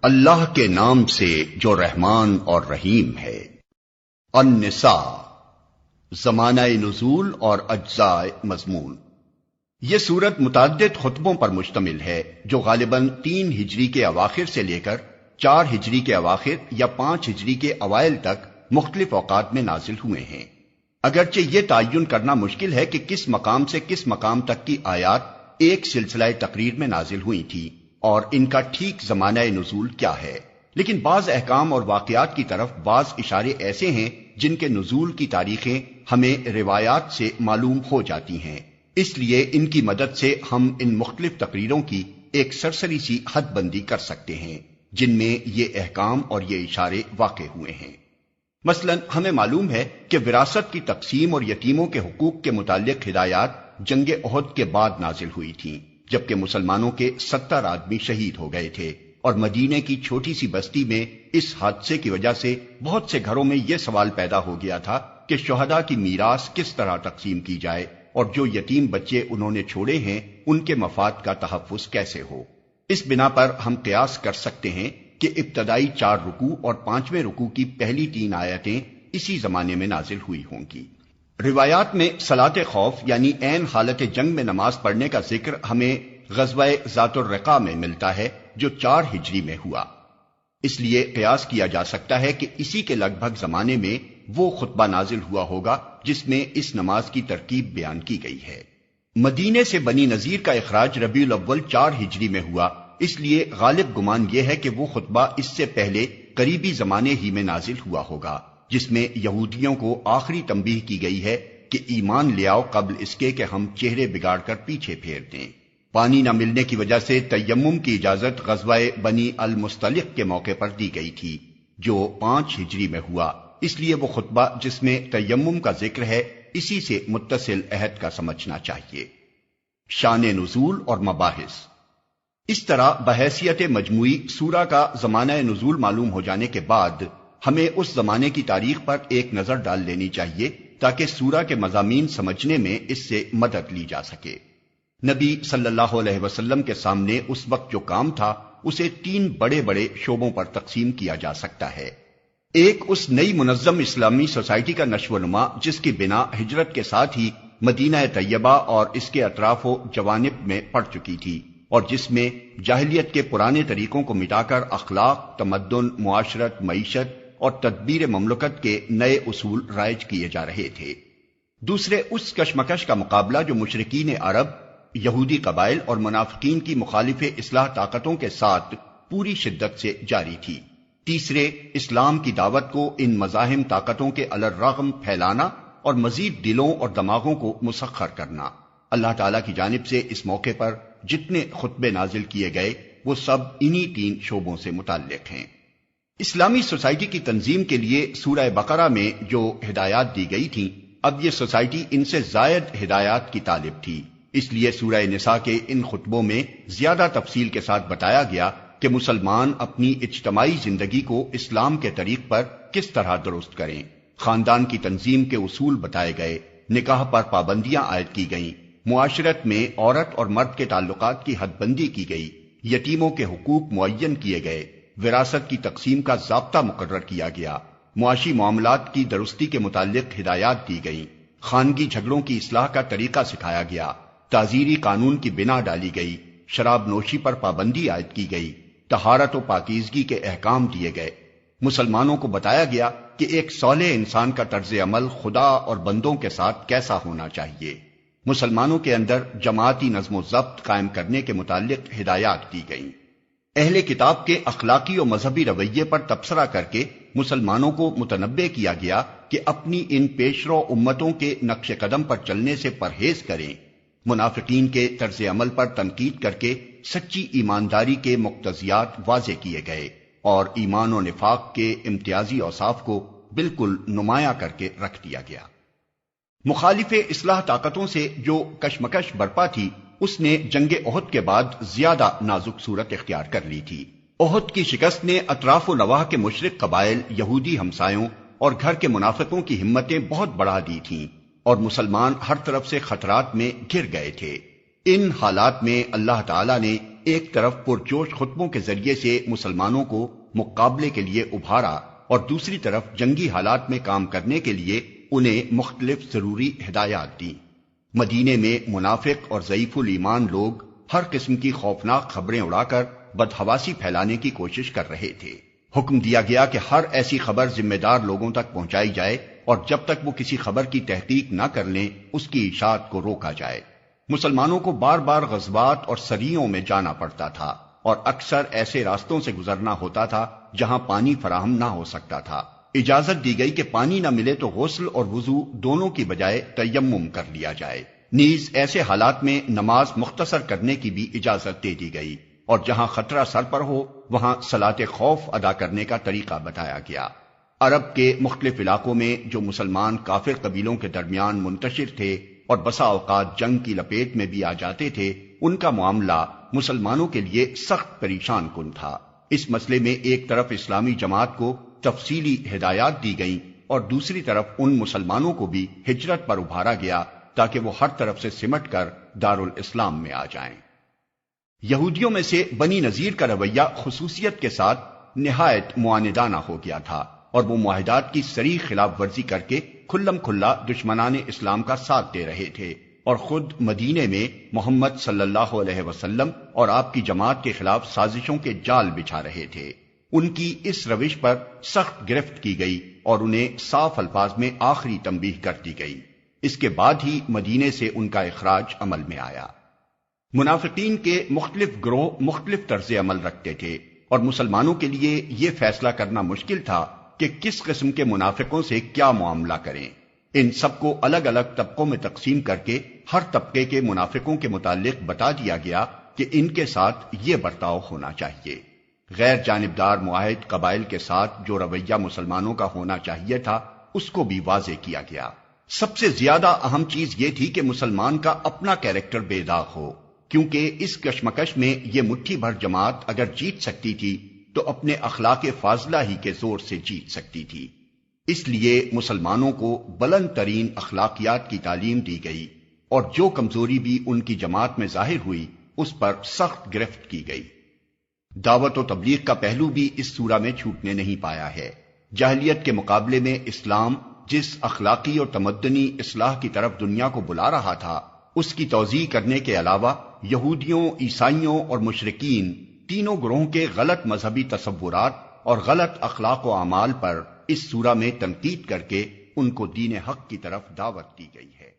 اللہ کے نام سے جو رحمان اور رحیم ہے۔ النساء، زمانہ نزول اور اجزاء مضمون۔ یہ سورت متعدد خطبوں پر مشتمل ہے جو غالباً 3 ہجری کے اواخر سے لے کر 4 ہجری کے اواخر یا 5 ہجری کے اوائل تک مختلف اوقات میں نازل ہوئے ہیں۔ اگرچہ یہ تعین کرنا مشکل ہے کہ کس مقام سے کس مقام تک کی آیات ایک سلسلہ تقریر میں نازل ہوئی تھی اور ان کا ٹھیک زمانہ نزول کیا ہے، لیکن بعض احکام اور واقعات کی طرف بعض اشارے ایسے ہیں جن کے نزول کی تاریخیں ہمیں روایات سے معلوم ہو جاتی ہیں۔ اس لیے ان کی مدد سے ہم ان مختلف تقریروں کی ایک سرسری سی حد بندی کر سکتے ہیں جن میں یہ احکام اور یہ اشارے واقع ہوئے ہیں۔ مثلا ہمیں معلوم ہے کہ وراثت کی تقسیم اور یتیموں کے حقوق کے متعلق ہدایات جنگ احد کے بعد نازل ہوئی تھیں، جبکہ مسلمانوں کے 70 آدمی شہید ہو گئے تھے، اور مدینے کی چھوٹی سی بستی میں اس حادثے کی وجہ سے بہت سے گھروں میں یہ سوال پیدا ہو گیا تھا کہ شہداء کی میراث کس طرح تقسیم کی جائے اور جو یتیم بچے انہوں نے چھوڑے ہیں ان کے مفاد کا تحفظ کیسے ہو۔ اس بنا پر ہم قیاس کر سکتے ہیں کہ ابتدائی 4 رکوع اور 5ویں رکوع کی پہلی 3 آیتیں اسی زمانے میں نازل ہوئی ہوں گی۔ روایات میں صلاۃ خوف یعنی عین حالت جنگ میں نماز پڑھنے کا ذکر ہمیں غزوہ ذات الرقاع میں ملتا ہے جو 4 ہجری میں ہوا۔ اس لیے قیاس کیا جا سکتا ہے کہ اسی کے لگ بھگ زمانے میں وہ خطبہ نازل ہوا ہوگا جس میں اس نماز کی ترکیب بیان کی گئی ہے۔ مدینے سے بنی نذیر کا اخراج ربیع الاول 4 ہجری میں ہوا، اس لیے غالب گمان یہ ہے کہ وہ خطبہ اس سے پہلے قریبی زمانے ہی میں نازل ہوا ہوگا، جس میں یہودیوں کو آخری تنبیہ کی گئی ہے کہ ایمان لے آؤ قبل اس کے کہ ہم چہرے بگاڑ کر پیچھے پھیر دیں۔ پانی نہ ملنے کی وجہ سے تیمم کی اجازت غزوہ بنی المصطلق کے موقع پر دی گئی تھی جو 5 ہجری میں ہوا، اس لیے وہ خطبہ جس میں تیمم کا ذکر ہے اسی سے متصل عہد کا سمجھنا چاہیے۔ شان نزول اور مباحث۔ اس طرح بحیثیت مجموعی سورہ کا زمانہ نزول معلوم ہو جانے کے بعد ہمیں اس زمانے کی تاریخ پر ایک نظر ڈال لینی چاہیے تاکہ سورہ کے مضامین سمجھنے میں اس سے مدد لی جا سکے۔ نبی صلی اللہ علیہ وسلم کے سامنے اس وقت جو کام تھا اسے 3 بڑے بڑے شعبوں پر تقسیم کیا جا سکتا ہے۔ ایک اس نئی منظم اسلامی سوسائٹی کا نشو و نما جس کی بنا ہجرت کے ساتھ ہی مدینہ طیبہ اور اس کے اطراف و جوانب میں پڑ چکی تھی، اور جس میں جاہلیت کے پرانے طریقوں کو مٹا کر اخلاق، تمدن، معاشرت، معیشت اور تدبیر مملکت کے نئے اصول رائج کیے جا رہے تھے۔ دوسرے اس کشمکش کا مقابلہ جو مشرکین عرب، یہودی قبائل اور منافقین کی مخالف اصلاح طاقتوں کے ساتھ پوری شدت سے جاری تھی۔ تیسرے اسلام کی دعوت کو ان مزاحم طاقتوں کے علی الرغم پھیلانا اور مزید دلوں اور دماغوں کو مسخر کرنا۔ اللہ تعالیٰ کی جانب سے اس موقع پر جتنے خطبے نازل کیے گئے وہ سب انہی 3 شعبوں سے متعلق ہیں۔ اسلامی سوسائٹی کی تنظیم کے لیے سورہ بقرہ میں جو ہدایات دی گئی تھیں، اب یہ سوسائٹی ان سے زائد ہدایات کی طالب تھی، اس لیے سورہ نساء کے ان خطبوں میں زیادہ تفصیل کے ساتھ بتایا گیا کہ مسلمان اپنی اجتماعی زندگی کو اسلام کے طریق پر کس طرح درست کریں۔ خاندان کی تنظیم کے اصول بتائے گئے، نکاح پر پابندیاں عائد کی گئیں، معاشرت میں عورت اور مرد کے تعلقات کی حد بندی کی گئی، یتیموں کے حقوق معین کیے گئے، وراثت کی تقسیم کا ضابطہ مقرر کیا گیا، معاشی معاملات کی درستی کے متعلق ہدایات دی گئیں، خانگی جھگڑوں کی اصلاح کا طریقہ سکھایا گیا، تعزیری قانون کی بنا ڈالی گئی، شراب نوشی پر پابندی عائد کی گئی، طہارت و پاکیزگی کے احکام دیے گئے۔ مسلمانوں کو بتایا گیا کہ ایک صالح انسان کا طرز عمل خدا اور بندوں کے ساتھ کیسا ہونا چاہیے۔ مسلمانوں کے اندر جماعتی نظم و ضبط قائم کرنے کے متعلق ہدایات دی گئیں۔ اہل کتاب کے اخلاقی و مذہبی رویے پر تبصرہ کر کے مسلمانوں کو متنبہ کیا گیا کہ اپنی ان پیشرو امتوں کے نقش قدم پر چلنے سے پرہیز کریں۔ منافقین کے طرز عمل پر تنقید کر کے سچی ایمانداری کے مقتضیات واضح کیے گئے اور ایمان و نفاق کے امتیازی اوصاف کو بالکل نمایاں کر کے رکھ دیا گیا۔ مخالف اصلاح طاقتوں سے جو کشمکش برپا تھی اس نے جنگ احد کے بعد زیادہ نازک صورت اختیار کر لی تھی۔ احد کی شکست نے اطراف و نواح کے مشرک قبائل، یہودی ہمسایوں اور گھر کے منافقوں کی ہمتیں بہت بڑھا دی تھیں اور مسلمان ہر طرف سے خطرات میں گھر گئے تھے۔ ان حالات میں اللہ تعالیٰ نے ایک طرف پرجوش خطبوں کے ذریعے سے مسلمانوں کو مقابلے کے لیے ابھارا اور دوسری طرف جنگی حالات میں کام کرنے کے لیے انہیں مختلف ضروری ہدایات دی۔ مدینے میں منافق اور ضعیف الایمان لوگ ہر قسم کی خوفناک خبریں اڑا کر بدحواسی پھیلانے کی کوشش کر رہے تھے۔ حکم دیا گیا کہ ہر ایسی خبر ذمہ دار لوگوں تک پہنچائی جائے اور جب تک وہ کسی خبر کی تحقیق نہ کر لیں اس کی اشاعت کو روکا جائے۔ مسلمانوں کو بار بار غزوات اور سریوں میں جانا پڑتا تھا اور اکثر ایسے راستوں سے گزرنا ہوتا تھا جہاں پانی فراہم نہ ہو سکتا تھا۔ اجازت دی گئی کہ پانی نہ ملے تو غسل اور وضو دونوں کی بجائے تیمم کر لیا جائے۔ نیز ایسے حالات میں نماز مختصر کرنے کی بھی اجازت دے دی گئی اور جہاں خطرہ سر پر ہو وہاں صلاۃ خوف ادا کرنے کا طریقہ بتایا گیا۔ عرب کے مختلف علاقوں میں جو مسلمان کافر قبیلوں کے درمیان منتشر تھے اور بسا اوقات جنگ کی لپیٹ میں بھی آ جاتے تھے، ان کا معاملہ مسلمانوں کے لیے سخت پریشان کن تھا۔ اس مسئلے میں ایک طرف اسلامی جماعت کو تفصیلی ہدایات دی گئیں اور دوسری طرف ان مسلمانوں کو بھی ہجرت پر ابھارا گیا تاکہ وہ ہر طرف سے سمٹ کر دارالاسلام میں آ جائیں۔ یہودیوں میں سے بنی نذیر کا رویہ خصوصیت کے ساتھ نہایت معاندانہ ہو گیا تھا اور وہ معاہدات کی صریح خلاف ورزی کر کے کھلم کھلا دشمنان اسلام کا ساتھ دے رہے تھے اور خود مدینے میں محمد صلی اللہ علیہ وسلم اور آپ کی جماعت کے خلاف سازشوں کے جال بچھا رہے تھے۔ ان کی اس روش پر سخت گرفت کی گئی اور انہیں صاف الفاظ میں آخری تنبیہ کر دی گئی۔ اس کے بعد ہی مدینے سے ان کا اخراج عمل میں آیا۔ منافقین کے مختلف گروہ مختلف طرز عمل رکھتے تھے اور مسلمانوں کے لیے یہ فیصلہ کرنا مشکل تھا کہ کس قسم کے منافقوں سے کیا معاملہ کریں۔ ان سب کو الگ الگ طبقوں میں تقسیم کر کے ہر طبقے کے منافقوں کے متعلق بتا دیا گیا کہ ان کے ساتھ یہ برتاؤ ہونا چاہیے۔ غیر جانبدار معاہد قبائل کے ساتھ جو رویہ مسلمانوں کا ہونا چاہیے تھا اس کو بھی واضح کیا گیا۔ سب سے زیادہ اہم چیز یہ تھی کہ مسلمان کا اپنا کیریکٹر بے داغ ہو، کیونکہ اس کشمکش میں یہ مٹھی بھر جماعت اگر جیت سکتی تھی تو اپنے اخلاق فاضلہ ہی کے زور سے جیت سکتی تھی۔ اس لیے مسلمانوں کو بلند ترین اخلاقیات کی تعلیم دی گئی اور جو کمزوری بھی ان کی جماعت میں ظاہر ہوئی اس پر سخت گرفت کی گئی۔ دعوت و تبلیغ کا پہلو بھی اس سورہ میں چھوٹنے نہیں پایا ہے۔ جاہلیت کے مقابلے میں اسلام جس اخلاقی اور تمدنی اصلاح کی طرف دنیا کو بلا رہا تھا اس کی توضیح کرنے کے علاوہ یہودیوں، عیسائیوں اور مشرکین تینوں گروہوں کے غلط مذہبی تصورات اور غلط اخلاق و اعمال پر اس سورہ میں تنقید کر کے ان کو دین حق کی طرف دعوت دی گئی ہے۔